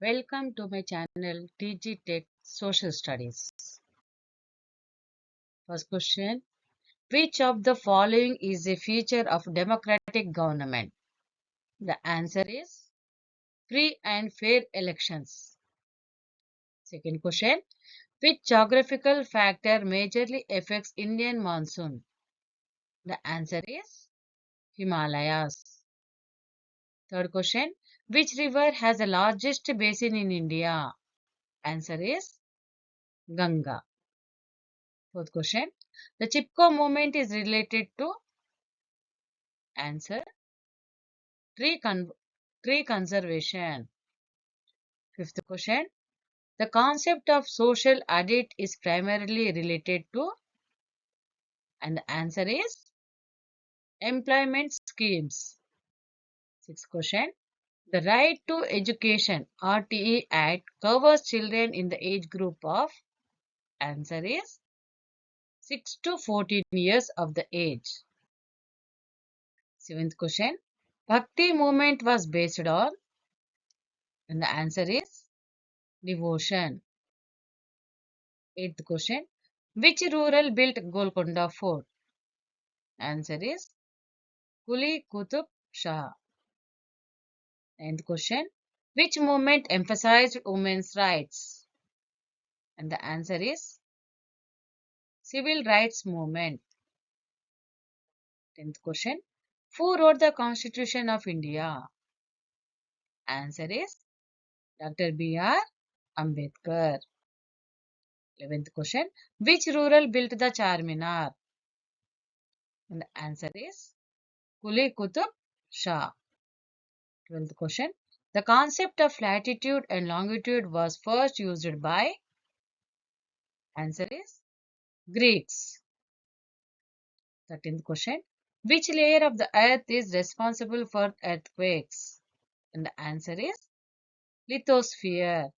Welcome to my channel TG Tech Social Studies. First question: which of the following is a feature of democratic government? The answer is free and fair elections. Second question: which geographical factor majorly affects Indian monsoon? The answer is Himalayas. Third question: which river has the largest basin in India? Answer is Ganga. Fourth question: the Chipko movement is related to. Answer: tree, tree conservation. Fifth question: the concept of social audit is primarily related to. And the answer is employment schemes. Sixth question: the Right to Education RTE Act covers children in the age group of. Answer is 6 to 14 years of the age. Seventh question: Bhakti movement was based on. And the answer is devotion. Eighth question: which rural built Golconda Fort? Answer is Kuli Qutub Shah. Ninth question: which movement emphasized women's rights? And the answer is Civil Rights Movement. Tenth question: who wrote the Constitution of India? Answer is Dr. B.R. Ambedkar. 11th question: which rural built the Charminar? And the answer is Kuli Qutub Shah. 12th question: the concept of latitude and longitude was first used by. Answer is Greeks. 13th question: which layer of the earth is responsible for earthquakes? And the answer is lithosphere.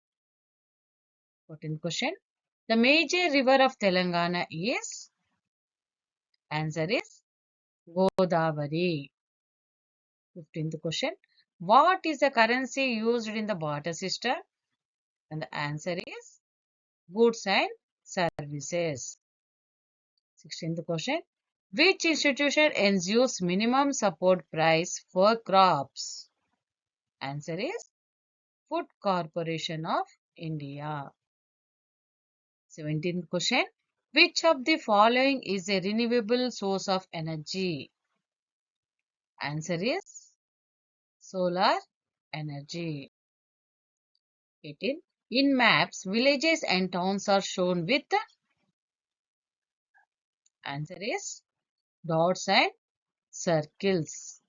14th question: the major river of Telangana is. Answer is Godavari. 15th question: what is the currency used in the barter system? And the answer is goods and services. 16th question: which institution ensures minimum support price for crops? Answer is Food Corporation of India. 17th question: which of the following is a renewable source of energy? Answer is solar energy. 18. In maps, villages and towns are shown with. Answer is dots and circles.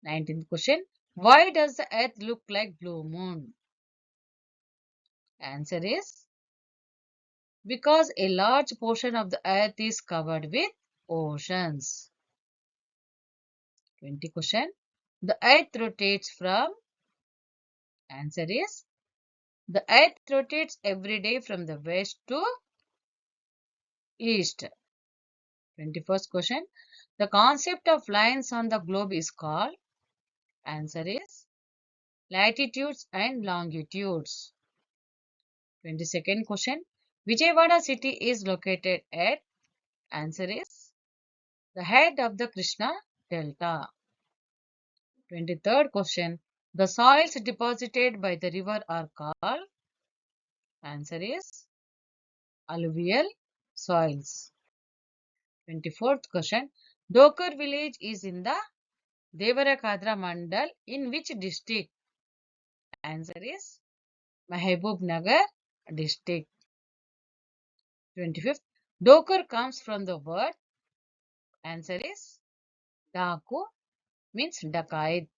19th question: why does the earth look like blue moon? Answer is because a large portion of the earth is covered with oceans. 20 question: the earth rotates from. Answer is the earth rotates every day from the west to east. 21st question: the concept of lines on the globe is called. Answer is latitudes and longitudes. 22nd question: Vijayawada city is located at. Answer is the head of the Krishna Delta. 23rd question: the soils deposited by the river are called. Answer is alluvial soils. 24th question: Dokar village is in the Devarakadra Mandal in which district? Answer is Mahbub Nagar district. 25th: Dokar comes from the word. Answer is Daku, means Dakait.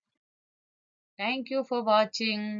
Thank you for watching.